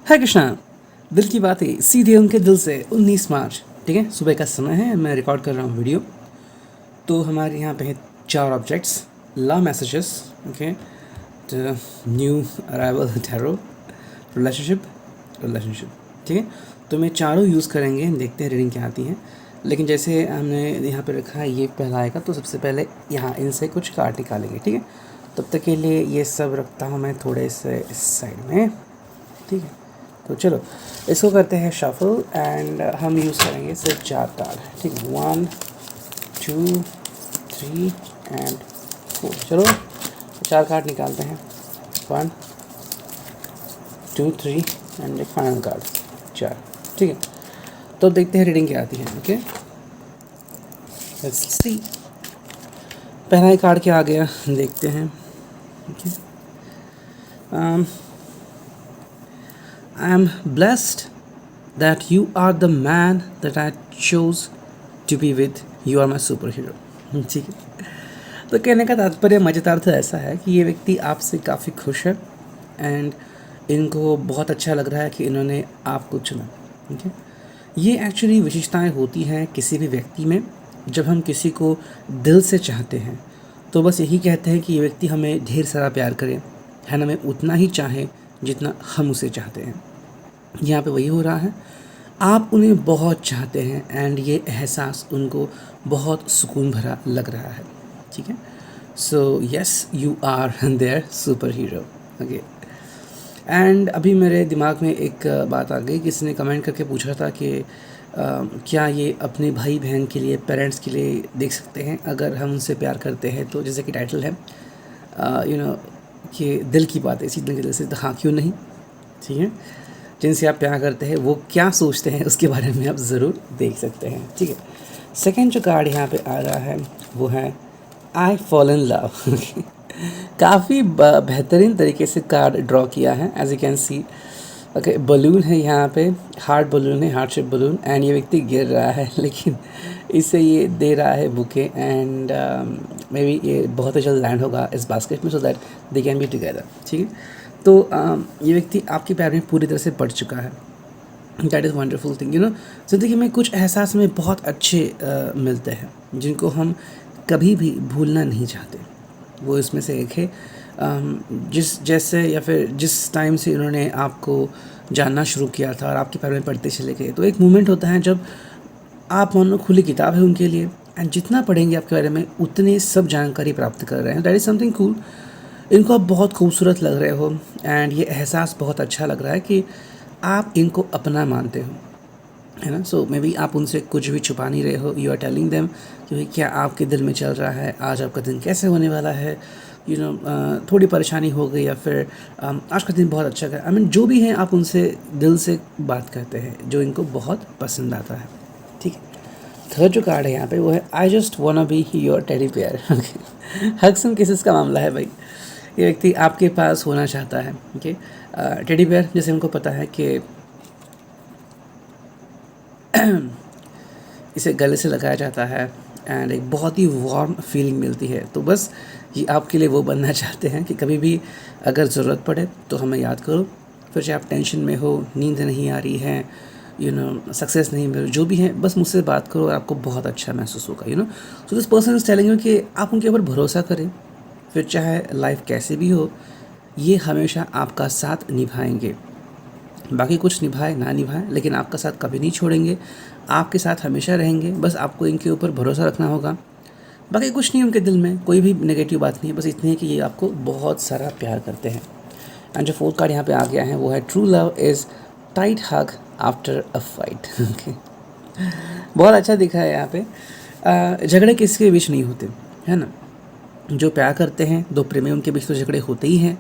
हाय कृष्णा। दिल की बातें सीधे उनके दिल से 19 मार्च। ठीक है, सुबह का समय है, मैं रिकॉर्ड कर रहा हूँ वीडियो। तो हमारे यहाँ पे हैं 4 objects, love messages, okay, new arrival, tarot, relationship, relationship. ठीक है, तो मैं चारों यूज़ करेंगे, देखते हैं रीडिंग क्या आती है। लेकिन जैसे हमने यहाँ पे रखा है, ये पहला आएगा, तो सबसे पहले यहाँ इनसे कुछ कार्ड निकालेंगे। ठीक है, तब तक के लिए ये सब रखता हूँ मैं थोड़े से इस साइड में। ठीक है, तो चलो इसको करते हैं शफल एंड हम यूज़ करेंगे सिर्फ 4 कार्ड। ठीक है, 1 2 3 एंड 4। चलो 4 कार्ड निकालते हैं, 1 2 3 एंड एक फाइनल कार्ड 4। ठीक है, तो देखते हैं रीडिंग क्या आती है। Okay, let's see. पहला ही कार्ड क्या आ गया, देखते हैं। Okay, I am blessed that you are the man that I chose to be with. You are my superhero. ठीक है, तो कहने का तात्पर्य, मज़ेदार तो ऐसा है कि ये व्यक्ति आपसे काफ़ी खुश है एंड इनको बहुत अच्छा लग रहा है कि इन्होंने आपको चुना। ठीक है, ये एक्चुअली विशेषताएं होती हैं किसी भी व्यक्ति में। जब हम किसी को दिल से चाहते हैं तो बस यही कहते हैं कि ये व्यक्ति हमें ढेर सारा प्यार करे, है ना, हमें उतना ही चाहे जितना हम उसे चाहते हैं। यहाँ पे वही हो रहा है, आप उन्हें बहुत चाहते हैं एंड ये एहसास उनको बहुत सुकून भरा लग रहा है। ठीक है, so yes, you are there super hero. Okay, and अभी मेरे दिमाग में एक बात आ गई, किसी ने कमेंट करके पूछा था कि क्या ये अपने भाई बहन के लिए, पेरेंट्स के लिए देख सकते हैं अगर हम उनसे प्यार करते हैं तो। जैसे कि टाइटल है कि दिल की बात है, इसी दिल से, तो हाँ क्यों नहीं। ठीक है, जिनसे आप प्यार करते हैं वो क्या सोचते हैं उसके बारे में आप ज़रूर देख सकते हैं। ठीक है, सेकंड जो कार्ड यहाँ पे आ रहा है वो है आई फॉल इन लव। काफ़ी बेहतरीन तरीके से कार्ड ड्रॉ किया है, as you can see. Okay, balloon है यहाँ पे, हार्ट बलून है, हार्ट शेप बलून, एंड ये व्यक्ति गिर रहा है लेकिन इसे ये दे रहा है बुके एंड मे बी ये बहुत ही जल्द लैंड होगा इस बास्केट में, so that they can be together. ठीक है, तो ये व्यक्ति आपके प्यार में पूरी तरह से पड़ चुका है। That is wonderful thing, you know. ज़िंदगी में कुछ एहसास हमें बहुत अच्छे मिलते हैं जिनको हम कभी भी भूलना नहीं चाहते। वो इसमें से एक है। जैसे या फिर जिस टाइम से उन्होंने आपको जानना शुरू किया था और आपके प्यार में पढ़ते चले गए, तो एक मोमेंट होता है जब आप मान लो खुली किताब है उनके लिए, एंड जितना पढ़ेंगे आपके बारे में उतने सब जानकारी प्राप्त कर रहे हैं। That is something cool. इनको आप बहुत खूबसूरत लग रहे हो एंड ये एहसास बहुत अच्छा लग रहा है कि आप इनको अपना मानते हो, है ना। सो मे बी आप उनसे कुछ भी छुपा नहीं रहे हो, यू आर टेलिंग देम कि भाई क्या आपके दिल में चल रहा है, आज आपका दिन कैसे होने वाला है, यू नो, थोड़ी परेशानी हो गई या फिर आज का दिन बहुत अच्छा गया। आई मीन जो भी है आप उनसे दिल से बात करते हैं जो इनको बहुत पसंद आता है। ठीक है, थर्ड जो कार्ड है यहाँ पे वो है I just wanna be your teddy bear. Hugs and kisses का मामला है भाई। ये व्यक्ति आपके पास होना चाहता है। ओके, टेडी बेयर जैसे उनको पता है कि इसे गले से लगाया जाता है एंड एक बहुत ही वार्म फीलिंग मिलती है। तो बस ये आपके लिए वो बनना चाहते हैं कि कभी भी अगर ज़रूरत पड़े तो हमें याद करो। फिर चाहे आप टेंशन में हो, नींद नहीं आ रही है, यू नो, सक्सेस नहीं मिल, जो भी है, बस मुझसे बात करो और आपको बहुत अच्छा महसूस होगा, you know. So this person is telling you कि आप उनके ऊपर भरोसा करें, फिर चाहे लाइफ कैसे भी हो, ये हमेशा आपका साथ निभाएंगे। बाकी कुछ निभाए ना निभाए, लेकिन आपका साथ कभी नहीं छोड़ेंगे, आपके साथ हमेशा रहेंगे। बस आपको इनके ऊपर भरोसा रखना होगा। बाकी कुछ नहीं, उनके दिल में कोई भी नेगेटिव बात नहीं है, बस इतनी है कि ये आपको बहुत सारा प्यार करते हैं। एंड जो फोर्थ कार्ड यहाँ पे आ गया है वो है true love is tight hug after a fight. बहुत अच्छा दिखा है यहाँ पे। झगड़े किसके बीच नहीं होते, है ना। जो प्यार करते हैं, दो प्रेमी, उनके बीच तो झगड़े होते ही हैं।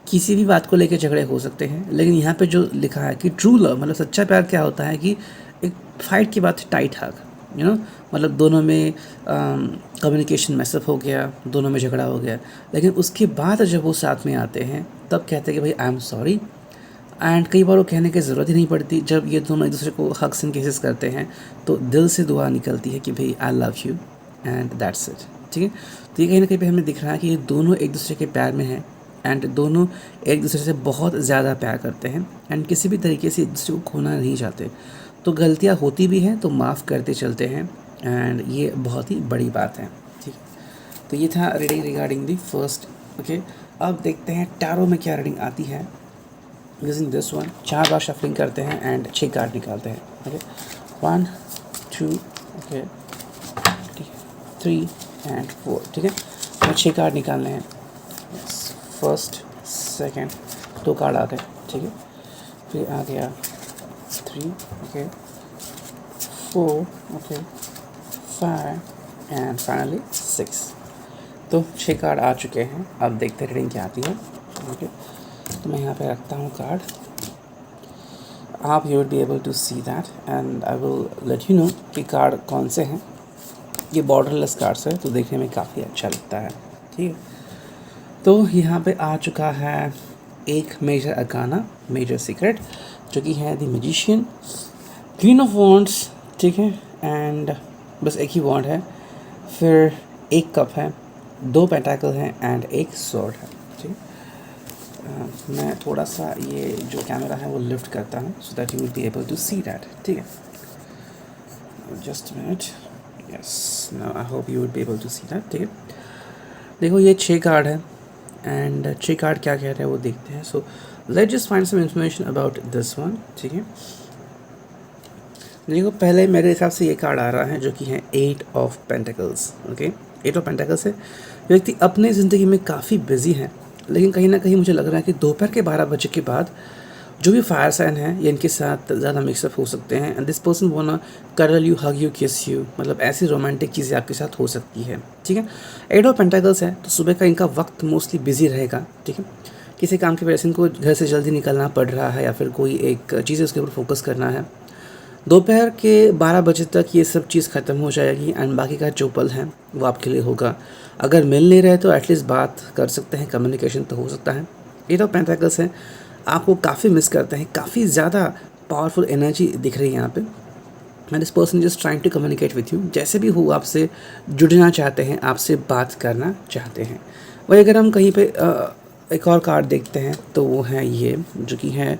किसी भी बात को लेकर झगड़े हो सकते हैं, लेकिन यहाँ पे जो लिखा है कि ट्रू लव मतलब सच्चा प्यार क्या होता है कि एक फाइट की बात, टाइट हग, यू नो, मतलब दोनों में कम्युनिकेशन मैसअप हो गया, दोनों में झगड़ा हो गया, लेकिन उसके बाद जब वो साथ में आते हैं तब कहते हैं कि भाई आई एम सॉरी। एंड कई बार वो कहने की ज़रूरत ही नहीं पड़ती। जब ये दोनों एक दूसरे को हग्स एंड किसेस करते हैं तो दिल से दुआ निकलती है कि भाई I love you and that's it. ठीक है, तो ये कहीं ना कहीं पे हमें दिख रहा है कि ये दोनों एक दूसरे के प्यार में हैं एंड दोनों एक दूसरे से बहुत ज़्यादा प्यार करते हैं एंड किसी भी तरीके से एक दूसरे को खोना नहीं चाहते। तो गलतियाँ होती भी हैं तो माफ़ करते चलते हैं एंड ये बहुत ही बड़ी बात है। ठीक है, तो ये था reading regarding the first. Okay, अब देखते हैं टैरो में क्या रीडिंग आती है। Using this one 4 bar shuffling करते हैं एंड 6 कार्ड निकालते हैं। Okay, 1 2 okay 3 and 4। ठीक है, तो 6 कार्ड निकालने हैं। फर्स्ट सेकंड 2 कार्ड आ गए। ठीक है, फिर आ गया 3 ओके 4 ओके 5 एंड फाइनली 6। तो 6 कार्ड आ चुके हैं। अब देखते हैं रीडिंग क्या आती है। ओके, तो मैं यहाँ पे रखता हूँ कार्ड। आप you will be able to see that and I will let you know कि कार्ड कौन से हैं। ये बॉर्डरलेस कार्ड्स है तो देखने में काफ़ी अच्छा लगता है। ठीक है, तो यहाँ पे आ चुका है एक मेजर अरकाना, मेजर सीक्रेट, जो कि है the magician, queen of wands. ठीक है, एंड बस एक ही वॉन्ड है, फिर एक कप है, 2 पेंटाकल हैं एंड एक स्वॉर्ड है। ठीक है, मैं थोड़ा सा ये जो कैमरा है वो लिफ्ट करता हूँ so that you will be able to see that. ठीक है, just minute, yes now I hope you will be able to see that. ठीक है, देखो ये 6 कार्ड है एंड 6 कार्ड क्या कह रहे हैं वो देखते हैं। So let's just find some information about this one. ठीक है, देखो पहले मेरे हिसाब से ये कार्ड आ रहा है जो कि है 8 of pentacles. Okay, 8 of pentacles है, व्यक्ति अपने ज़िंदगी में काफ़ी बिजी है, लेकिन कहीं ना कहीं मुझे लग रहा है कि दोपहर के 12 बजे के बाद जो भी फायर साइन है ये इनके साथ ज़्यादा मिक्सअप हो सकते हैं एंड दिस पर्सन वांना करल यू, हग यू, किस यू, मतलब ऐसी रोमांटिक चीज़ें आपके साथ हो सकती है। ठीक है, 8 ऑफ पेंटाकल्स है तो सुबह का इनका वक्त मोस्टली बिजी रहेगा। ठीक है, किसी काम की वजह से इनको घर से जल्दी निकलना पड़ रहा है या फिर कोई एक चीज़ उसके ऊपर फोकस करना है। दोपहर के 12 बजे तक ये सब चीज़ ख़त्म हो जाएगी एंड बाकी का जो पल है वो आपके लिए होगा। अगर मिल नहीं रहे तो एटलीस्ट बात कर सकते हैं, कम्युनिकेशन तो हो सकता है। 8 ऑफ पेंटाकल्स है, आपको काफ़ी मिस करते हैं, काफ़ी ज़्यादा पावरफुल एनर्जी दिख रही है यहाँ पे and this person just trying to communicate with you. जैसे भी हो आपसे जुड़ना चाहते हैं, आपसे बात करना चाहते हैं। वही अगर हम कहीं पे एक और कार्ड देखते हैं तो वो है ये जो कि है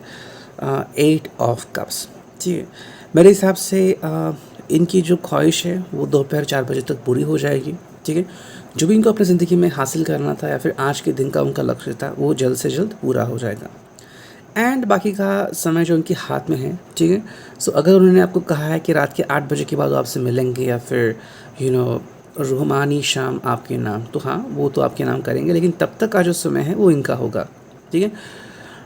8 ऑफ कप्स। ठीक है, मेरे हिसाब से इनकी जो ख्वाहिश है वो दोपहर 4 बजे तक पूरी हो जाएगी। ठीक है, जो भी इनको अपनी ज़िंदगी में हासिल करना था या फिर आज के दिन का उनका लक्ष्य था वो जल्द से जल्द पूरा हो जाएगा एंड बाकी का समय जो उनके हाथ में है। ठीक है, सो अगर उन्होंने आपको कहा है कि रात के 8 बजे के बाद आपसे मिलेंगे या फिर रूहानी शाम आपके नाम, तो हाँ वो तो आपके नाम करेंगे, लेकिन तब तक का जो समय है वो इनका होगा। ठीक है,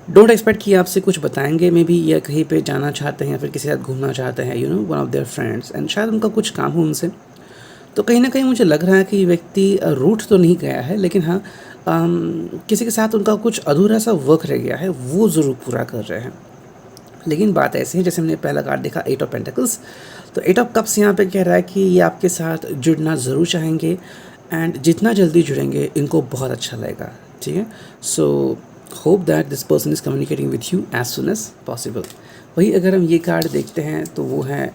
डोंट एक्सपेक्ट कि आपसे कुछ बताएंगे, मे बी या कहीं पे जाना चाहते हैं या फिर किसी के साथ घूमना चाहते हैं, one of their friends and शायद उनका कुछ काम हो उनसे। तो कहीं ना कहीं मुझे लग रहा है कि व्यक्ति रूठ तो नहीं गया है, लेकिन हाँ किसी के साथ उनका कुछ अधूरा सा वर्क रह गया है वो ज़रूर पूरा कर रहे हैं। लेकिन बात ऐसी है, जैसे हमने पहला कार्ड देखा 8 ऑफ पेंटिकल्स, तो 8 ऑफ कप्स यहाँ पे कह रहा है कि ये आपके साथ जुड़ना ज़रूर चाहेंगे एंड जितना जल्दी जुड़ेंगे इनको बहुत अच्छा लगेगा। ठीक है, so hope that this person is communicating with you as soon as possible. वही अगर हम ये कार्ड देखते हैं तो वो है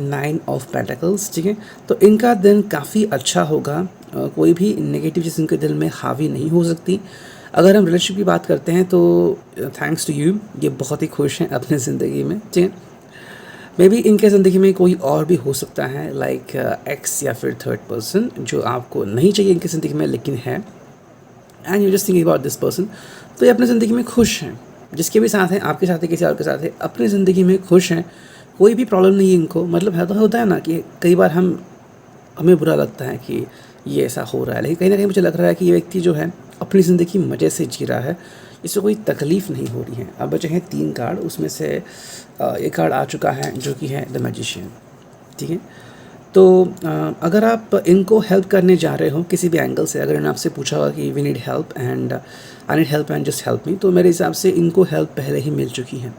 9 ऑफ पेंटिकल्स। ठीक है, तो इनका दिन काफ़ी अच्छा होगा, कोई भी नेगेटिव चीज़ इनके दिल में हावी नहीं हो सकती। अगर हम रिलेशनशिप की बात करते हैं तो थैंक्स टू यू ये बहुत ही खुश हैं अपने ज़िंदगी में। ठीक है, मे बी इनके ज़िंदगी में कोई और भी हो सकता है लाइक एक्स या फिर थर्ड पर्सन जो आपको नहीं चाहिए इनकी ज़िंदगी में लेकिन है and you just thinking about this person. तो ये अपनी ज़िंदगी में खुश हैं, जिसके भी साथ हैं, आपके साथ है, किसी और के साथ है, अपनी ज़िंदगी में खुश हैं, कोई भी प्रॉब्लम नहीं है इनको। मतलब है तो होता है ना कि कई बार हमें बुरा लगता है कि ये ऐसा हो रहा है, लेकिन कहीं ना कहीं मुझे लग रहा है कि ये व्यक्ति जो है अपनी ज़िंदगी मज़े से जी रहा है, इससे कोई तकलीफ़ नहीं हो रही है। अब बचे हैं 3 कार्ड, उसमें से एक कार्ड आ चुका है जो कि है द मैजिशियन। ठीक है, तो अगर आप इनको हेल्प करने जा रहे हो किसी भी एंगल से, अगर इन्होंने आपसे पूछा होगा कि we need help and I need help and just help me, तो मेरे हिसाब से इनको हेल्प पहले ही मिल चुकी है।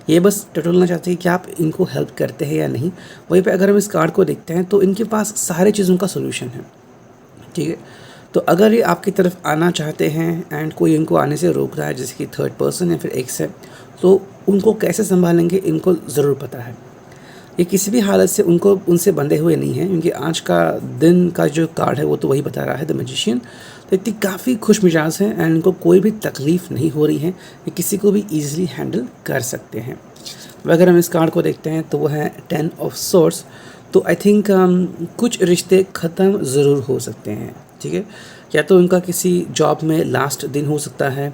ये बस टटोलना चाहते हैं कि आप इनको हेल्प करते हैं या नहीं। वहीं पे अगर हम इस कार्ड को देखते हैं तो इनके पास सारे चीज़ों का सोल्यूशन है। ठीक है, तो अगर ये आपकी तरफ आना चाहते हैं एंड कोई इनको आने से रोक रहा है जैसे कि थर्ड पर्सन या फिर एक्स है, तो उनको कैसे संभालेंगे इनको ज़रूर पता है। ये किसी भी हालत से उनको उनसे बंधे हुए नहीं हैं, क्योंकि आज का दिन का जो कार्ड है वो तो वही बता रहा है, द मैजिशियन। तो इतनी काफ़ी खुश मिजाज हैं एंड इनको कोई भी तकलीफ़ नहीं हो रही है, ये किसी को भी ईजिली हैंडल कर सकते हैं। अगर हम इस कार्ड को देखते हैं तो वो है 10 ऑफ सोर्ड्स। तो आई थिंक कुछ रिश्ते ख़त्म ज़रूर हो सकते हैं, ठीक है। या तो उनका किसी जॉब में लास्ट दिन हो सकता है,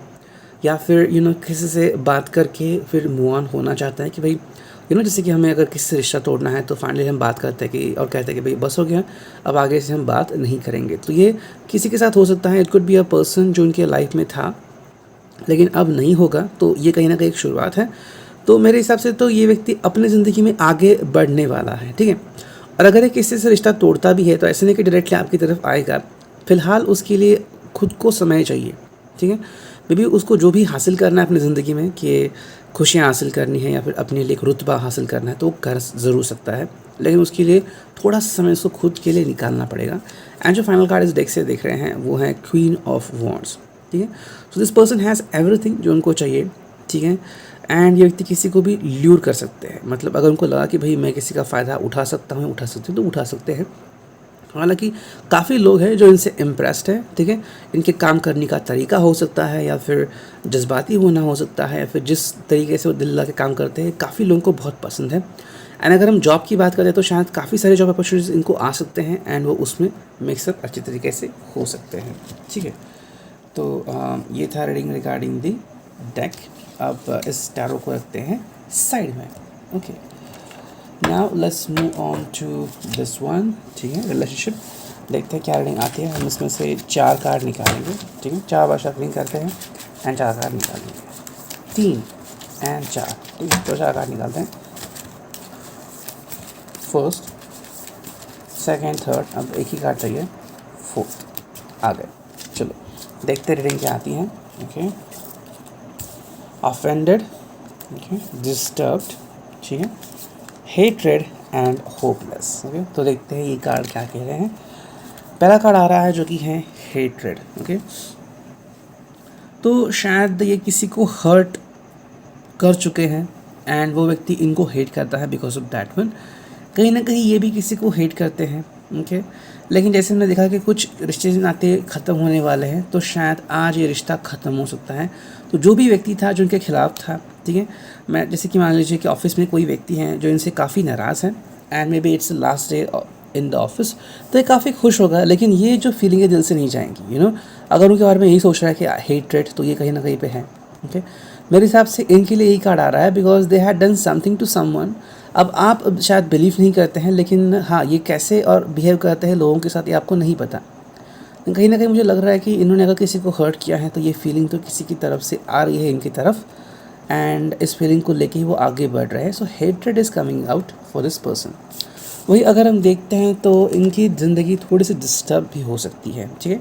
या फिर किसी से बात करके फिर मूव ऑन होना चाहता है कि भाई जैसे कि हमें अगर किसी से रिश्ता तोड़ना है तो फाइनली हम बात करते हैं कि और कहते हैं कि भाई बस हो गया, अब आगे से हम बात नहीं करेंगे। तो ये किसी के साथ हो सकता है। It could be a person जो उनके लाइफ में था लेकिन अब नहीं होगा, तो ये कहीं ना कहीं एक शुरुआत है। तो मेरे हिसाब से तो ये व्यक्ति अपनी ज़िंदगी में आगे बढ़ने वाला है, ठीक है। और अगर ये किसी से रिश्ता तोड़ता भी है तो ऐसे नहीं कि डायरेक्टली आपकी तरफ आएगा, फ़िलहाल उसके लिए खुद को समय चाहिए, ठीक है। मे बी उसको जो भी हासिल करना है अपनी ज़िंदगी में, कि खुशियाँ हासिल करनी है या फिर अपने लिए एक रुतबा हासिल करना है, तो वो कर ज़रूर सकता है, लेकिन उसके लिए थोड़ा सा समय उसको खुद के लिए निकालना पड़ेगा। एंड जो फाइनल कार्ड इस डेक से देख रहे हैं वो है क्वीन ऑफ वॉन्ड्स, ठीक है। So this person has everything जो उनको चाहिए, ठीक है। एंड ये व्यक्ति किसी को भी ल्यूर कर सकते हैं, मतलब अगर उनको लगा कि भाई मैं किसी का फ़ायदा उठा सकता हूँ तो उठा सकते हैं। हालांकि काफ़ी लोग हैं जो इनसे इम्प्रेस्ड है, ठीक है। इनके काम करने का तरीका हो सकता है, या फिर जज्बाती होना हो सकता है, या फिर जिस तरीके से वो दिल लगा के काम करते हैं, काफ़ी लोगों को बहुत पसंद है। एंड अगर हम जॉब की बात करें तो शायद काफ़ी सारे जॉब अपॉर्चुनिटीज़ इनको आ सकते हैं एंड वो उसमें मिक्सअप अच्छी तरीके से हो सकते हैं, ठीक है। तो ये था रीडिंग रिगार्डिंग दी डेक। अब इस टैरो को रखते हैं साइड में, okay. Now let's move on to this one, ठीक है, रिलेशनशिप। देखते हैं क्या रीडिंग आती है। हम इसमें से 4 कार्ड निकालेंगे, ठीक है। 4 बार शफलिंग करते हैं एंड 4 कार्ड निकालेंगे, 3 एंड 4, ठीक है। तो 4 कार्ड निकालते हैं, फर्स्ट, सेकेंड, थर्ड, अब एक ही कार्ड चाहिए, फोर्थ आ गए। चलो देखते रीडिंग क्या आती है, ओके। ऑफेंडेड, ओके, डिस्टर्ब्ड, ठीक है, हेट्रेड एंड होपलेस, ओके। तो देखते हैं ये कार्ड क्या कह रहे हैं। पहला कार्ड आ रहा है जो कि है हेट्रेड, ओके। तो शायद ये किसी को हर्ट कर चुके हैं एंड वो व्यक्ति इनको हेट करता है बिकॉज ऑफ दैट वन। कहीं ना कहीं ये भी किसी को हेट करते हैं, ओके। लेकिन जैसे हमने देखा कि कुछ रिश्ते नाते ख़त्म होने वाले हैं, तो शायद आज ये रिश्ता ख़त्म हो सकता है। तो जो भी व्यक्ति था जो उनके खिलाफ़ था, ठीक है, मैं जैसे कि मान लीजिए कि ऑफिस में कोई व्यक्ति हैं जो इनसे काफ़ी नाराज़ है and may be it's last day in the office, तो ये काफ़ी खुश होगा, लेकिन ये जो फीलिंग है दिल से नहीं जाएंगी, अगर उनके बारे में यही सोच रहा है कि हेट्रेड, तो ये कहीं ना कहीं पे है, ओके। मेरे हिसाब से इनके लिए यही कार्ड आ रहा है because they had done something to someone. अब आप शायद बिलीव नहीं करते हैं, लेकिन हाँ, ये कैसे और बिहेव करते हैं लोगों के साथ ये आपको नहीं पता। कहीं ना कहीं मुझे लग रहा है कि इन्होंने अगर किसी को हर्ट किया है तो ये फीलिंग तो किसी की तरफ से आ रही है इनकी तरफ, एंड इस फीलिंग को लेके ही वो आगे बढ़ रहे हैं। So hatred is coming out for this person. वही अगर हम देखते हैं तो इनकी ज़िंदगी थोड़ी सी डिस्टर्ब भी हो सकती है, ठीक है।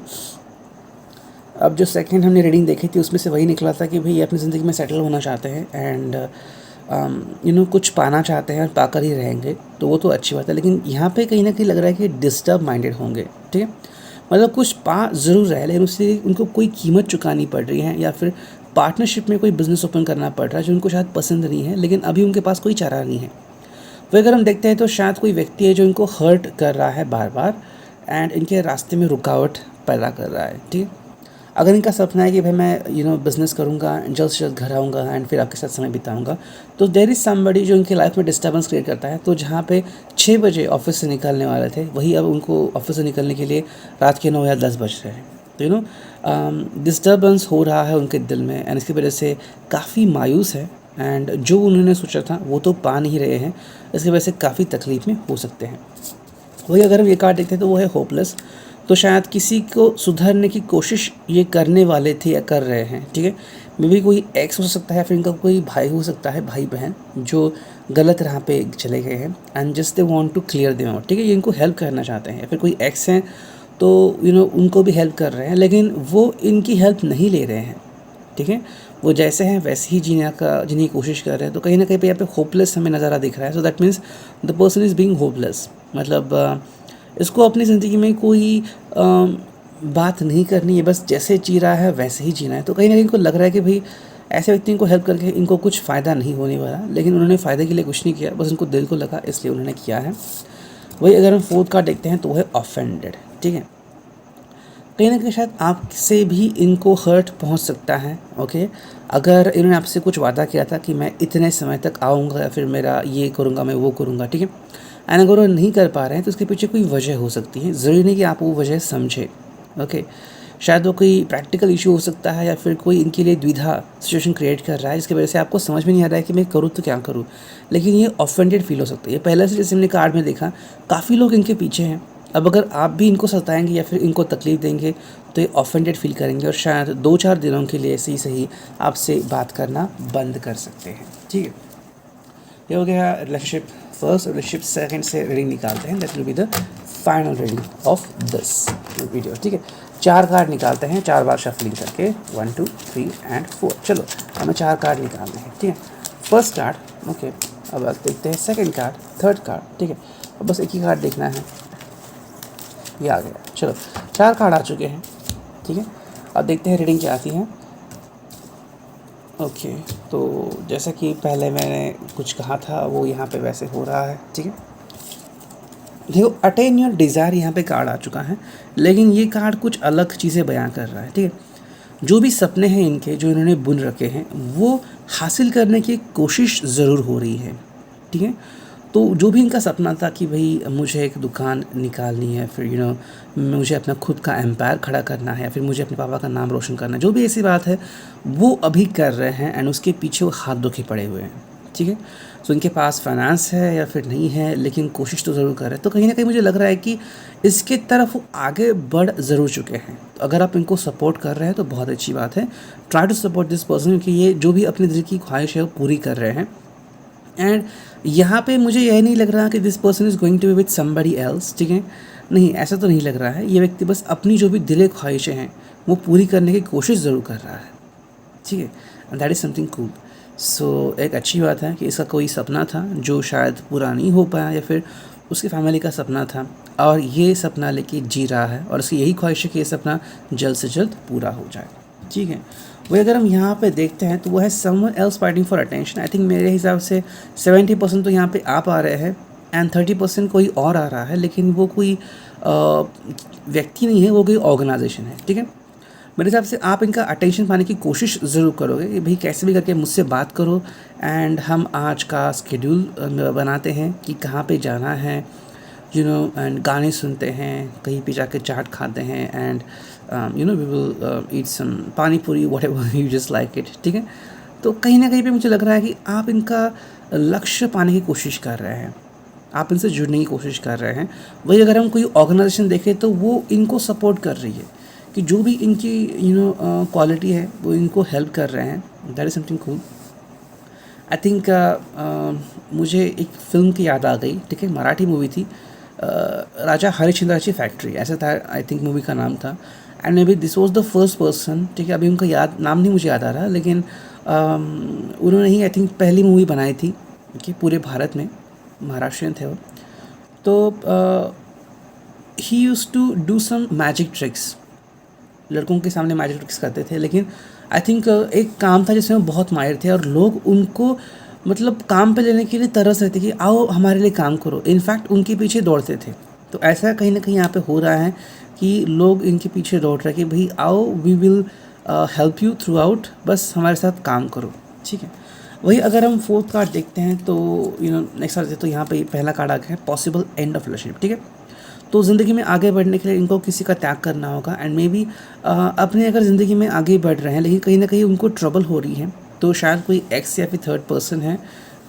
अब जो सेकंड हमने रीडिंग देखी थी उसमें से वही निकला था कि भाई ये अपनी ज़िंदगी में सेटल होना चाहते हैं एंड कुछ पाना चाहते हैं और पाकर ही रहेंगे, तो वो तो अच्छी बात है। लेकिन यहाँ पे कहीं ना कहीं लग रहा है कि डिस्टर्ब माइंडेड होंगे, ठीक है। मतलब कुछ पा ज़रूर रहा है लेकिन उससे उनको कोई कीमत चुकानी पड़ रही है, या फिर पार्टनरशिप में कोई बिज़नेस ओपन करना पड़ रहा है जो उनको शायद पसंद नहीं है, लेकिन अभी उनके पास कोई चारा नहीं है। तो अगर हम देखते हैं तो शायद कोई व्यक्ति है जो इनको हर्ट कर रहा है बार बार एंड इनके रास्ते में रुकावट पैदा कर रहा है, ठीक है। अगर इनका सपना है कि भाई मैं बिज़नेस करूँगा, जल्द से जल्द घर आऊँगा एंड फिर आपके साथ समय बिताऊँगा, तो देयर इज़ समबडी जो उनकी लाइफ में डिस्टर्बेंस क्रिएट करता है। तो जहाँ पे 6 बजे ऑफिस से निकलने वाले थे, वही अब उनको ऑफिस से निकलने के लिए रात के 9 या 10 बज रहे हैं। तो डिस्टर्बेंस हो रहा है उनके दिल में एंड इसकी वजह से काफ़ी मायूस है एंड जो उन्होंने सोचा था वो तो पा नहीं रहे हैं, इसकी वजह से काफ़ी तकलीफ में हो सकते हैं। वही अगर हम ये कार्ड देखते हैं तो वो है होपलेस। तो शायद किसी को सुधारने की कोशिश ये करने वाले थे या कर रहे हैं, ठीक है। मे बी कोई एक्स हो सकता है, फिर इनका कोई भाई हो सकता है, भाई बहन जो गलत राह पे चले गए हैं and just they want to clear them out, ठीक है। ये इनको हेल्प करना चाहते हैं, फिर कोई एक्स हैं तो उनको भी हेल्प कर रहे हैं, लेकिन वो इनकी हेल्प नहीं ले रहे हैं, ठीक है। वो जैसे हैं वैसे ही जीने की कोशिश कर रहे हैं। तो कहीं ना कहीं पे यहाँ पे होपलेस हमें नज़ारा दिख रहा है। So that means the person is being hopeless, मतलब इसको अपनी ज़िंदगी में कोई बात नहीं करनी है, बस जैसे जी रहा है वैसे ही जीना है। तो कहीं ना कहीं को लग रहा है कि भाई ऐसे व्यक्ति को हेल्प करके इनको कुछ फ़ायदा नहीं होने वाला, लेकिन उन्होंने फ़ायदे के लिए कुछ नहीं किया, बस उनको दिल को लगा इसलिए उन्होंने किया है। वही अगर हम फोर्थ कार्ड देखते हैं तो वो है ऑफेंडेड। ठीक है, कहीं ना कहीं शायद आपसे भी इनको हर्ट पहुंच सकता है। ओके, अगर इन्होंने आपसे कुछ वादा किया था कि मैं इतने समय तक आऊँगा या फिर मेरा ये करूँगा, मैं वो करूँगा, ठीक है, एंड अगर वो नहीं कर पा रहे हैं तो उसके पीछे कोई वजह हो सकती है। ज़रूरी नहीं कि आप वो वजह समझें। ओके, शायद वो कोई प्रैक्टिकल इशू हो सकता है या फिर कोई इनके लिए द्विधा सिचुएशन क्रिएट कर रहा है जिसकी वजह से आपको समझ में नहीं आ रहा है कि मैं करूँ तो क्या करूँ, लेकिन ये ऑफेंडेड फील हो सकता है। ये पहले से जैसे हमने कार्ड में देखा, काफ़ी लोग इनके पीछे हैं। अब अगर आप भी इनको सताएंगे या फिर इनको तकलीफ़ देंगे तो ये ऑफेंडेड फील करेंगे और शायद 2-4 दिनों के लिए सही आपसे बात करना बंद कर सकते हैं। ठीक है, ये हो गया रिलेशनशिप फर्स्ट। रिलेशनशिप सेकंड से रीडिंग निकालते हैं। That will be the final reading of this video. ठीक है, 4 कार्ड निकालते हैं 4 बार शफलिंग करके, 1 2 3 एंड 4। चलो हमें 4 कार्ड निकालने हैं। ठीक है, फर्स्ट कार्ड। ओके, अब देखते हैं सेकंड कार्ड, थर्ड कार्ड। ठीक है, अब बस एक ही कार्ड देखना है, ये आ गया। चलो 4 कार्ड आ चुके हैं। ठीक है, अब देखते हैं रीडिंग क्या आती है। ओके, तो जैसा कि पहले मैंने कुछ कहा था वो यहाँ पे वैसे हो रहा है। ठीक है, देखो अटेन योर डिज़ायर यहाँ पे कार्ड आ चुका है, लेकिन ये कार्ड कुछ अलग चीज़ें बयां कर रहा है। ठीक है, जो भी सपने हैं इनके जो इन्होंने बुन रखे हैं वो हासिल करने की कोशिश ज़रूर हो रही है। ठीक है, तो जो भी इनका सपना था कि भाई मुझे एक दुकान निकालनी है, फिर मुझे अपना खुद का एम्पायर खड़ा करना है, या फिर मुझे अपने पापा का नाम रोशन करना है, जो भी ऐसी बात है वो अभी कर रहे हैं एंड उसके पीछे वो हाथ धो के पड़े हुए हैं। ठीक है, सो इनके पास फाइनेंस है या फिर नहीं है, लेकिन कोशिश तो ज़रूर कर रहे हैं। तो कहीं ना कहीं मुझे लग रहा है कि इसके तरफ वो आगे बढ़ ज़रूर चुके हैं। तो अगर आप इनको सपोर्ट कर रहे हैं तो बहुत अच्छी बात है। Try to support this person, क्योंकि ये जो भी अपने दिल की ख्वाहिश है वो पूरी कर रहे हैं। एंड यहाँ पे मुझे यह नहीं लग रहा कि this person is going to be with somebody else. ठीक है, नहीं, ऐसा तो नहीं लग रहा है। ये व्यक्ति बस अपनी जो भी दिल ख्वाहिशें हैं वो पूरी करने की कोशिश ज़रूर कर रहा है। ठीक है, and that is something cool. So एक अच्छी बात है कि इसका कोई सपना था जो शायद पूरा नहीं हो पाया, या फिर उसकी फैमिली का सपना था और ये सपना लेके जी रहा है और उसकी यही ख्वाहिश है कि ये सपना जल्द से जल्द पूरा हो जाए। ठीक है, वही अगर हम यहाँ पे देखते हैं तो वो है someone else fighting for attention. I think मेरे हिसाब से 70% तो यहाँ पे आप आ रहे हैं एंड 30% कोई और आ रहा है, लेकिन वो कोई व्यक्ति नहीं है, वो कोई ऑर्गेनाइजेशन है। ठीक है, मेरे हिसाब से आप इनका अटेंशन पाने की कोशिश ज़रूर करोगे कि भाई कैसे भी करके मुझसे बात करो एंड हम आज का स्केड्यूल बनाते हैं कि कहाँ पे जाना है, एंड गाने सुनते हैं, कहीं पे जाके चाट खाते हैं एंड वी विल ईट सम पानी पूरी, what ever you just like it. ठीक है, तो कहीं ना कहीं पे मुझे लग रहा है कि आप इनका लक्ष्य पाने की कोशिश कर रहे हैं, आप इनसे जुड़ने की कोशिश कर रहे हैं। वही अगर हम कोई ऑर्गेनाइजेशन देखें तो वो इनको सपोर्ट कर रही है कि जो भी इनकी क्वालिटी है वो इनको हेल्प कर रहे हैं। That is something cool. I think मुझे एक फिल्म की याद आ गई। ठीक है, मराठी मूवी थी, राजा हरिश्चंद्राची फैक्ट्री, ऐसा था आई थिंक मूवी का नाम था। And may be this was the first person. ठीक है, अभी उनका नाम नहीं मुझे याद आ रहा, लेकिन उन्होंने ही आई थिंक पहली मूवी बनाई थी कि पूरे भारत में, महाराष्ट्रियन थे वो। तो he used to do some magic tricks, लड़कों के सामने मैजिक ट्रिक्स करते थे, लेकिन आई थिंक एक काम था जिसमें वो बहुत माहिर थे और लोग उनको मतलब काम पे लेने के लिए तरस रहे थे कि आओ हमारे लिए काम करो। इनफैक्ट उनके पीछे दौड़ते थे। तो ऐसा कहीं ना कहीं यहाँ पे हो रहा है कि लोग इनके पीछे दौड़ रहे हैं कि भाई आओ, we will help you throughout, बस हमारे साथ काम करो। ठीक है, वही अगर हम फोर्थ कार्ड देखते हैं तो नेक्स्ट कार्ड तो यहाँ पे पहला कार्ड आ गया है पॉसिबल एंड ऑफ रिलेशनशिप। ठीक है, तो ज़िंदगी में आगे बढ़ने के लिए इनको किसी का त्याग करना होगा एंड मे बी अपने अगर ज़िंदगी में आगे बढ़ रहे हैं लेकिन कहीं ना कहीं उनको ट्रबल हो रही है, तो शायद कोई एक्स या फिर थर्ड पर्सन है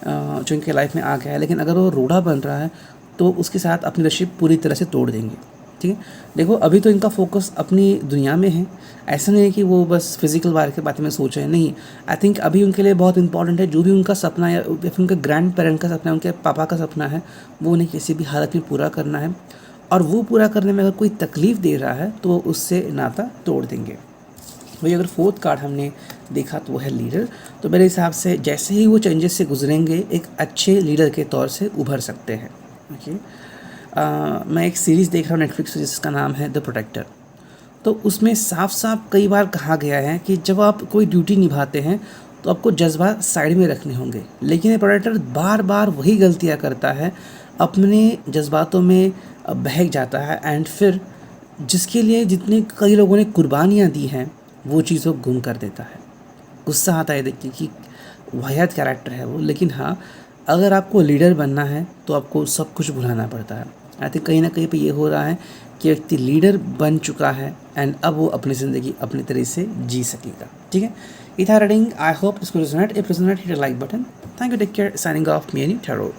जो इनके लाइफ में आ गया है, लेकिन अगर वो रूढ़ा बन रहा है तो उसके साथ अपनी रिलेशनशिप पूरी तरह से तोड़ देंगे। ठीक है, देखो अभी तो इनका फोकस अपनी दुनिया में है, ऐसा नहीं है कि वो बस फिजिकल बारे के बारे में सोच रहे हैं, नहीं। आई थिंक अभी उनके लिए बहुत इंपॉर्टेंट है जो भी उनका सपना है, या फिर उनके ग्रैंड पेरेंट का सपना है, उनके पापा का सपना है, वो उन्हें किसी भी हालत में पूरा करना है। और वो पूरा करने में अगर कोई तकलीफ़ दे रहा है तो उससे नाता तोड़ देंगे। वही अगर फोर्थ कार्ड हमने देखा तो वो है लीडर। तो मेरे हिसाब से जैसे ही वो चेंजेस से गुजरेंगे एक अच्छे लीडर के तौर से उभर सकते हैं। ओके, मैं एक सीरीज़ देख रहा हूँ नेटफ्लिक्स पर जिसका नाम है द प्रोटेक्टर। तो उसमें साफ साफ कई बार कहा गया है कि जब आप कोई ड्यूटी निभाते हैं तो आपको जज्बात साइड में रखने होंगे। लेकिन ये प्रेडेटर बार बार वही गलतियाँ करता है, अपने जज्बातों में बहक जाता है एंड फिर जिसके लिए जितने कई लोगों ने कुर्बानियाँ दी हैं वो चीज़ वो गुम कर देता है। गुस्सा आता है देखिए कि वाहियात कैरेक्टर है वो। लेकिन हाँ, अगर आपको लीडर बनना है तो आपको सब कुछ भुलाना पड़ता है। आई थिंक कहीं ना कहीं पे ये हो रहा है कि व्यक्ति लीडर बन चुका है एंड अब वो अपनी ज़िंदगी अपनी तरह से जी सकेगा। ठीक है, ये था रीडिंग। आई होप इसको resonate. If resonate, hit a like button. Thank you, take care, signing off, me Annie tarot.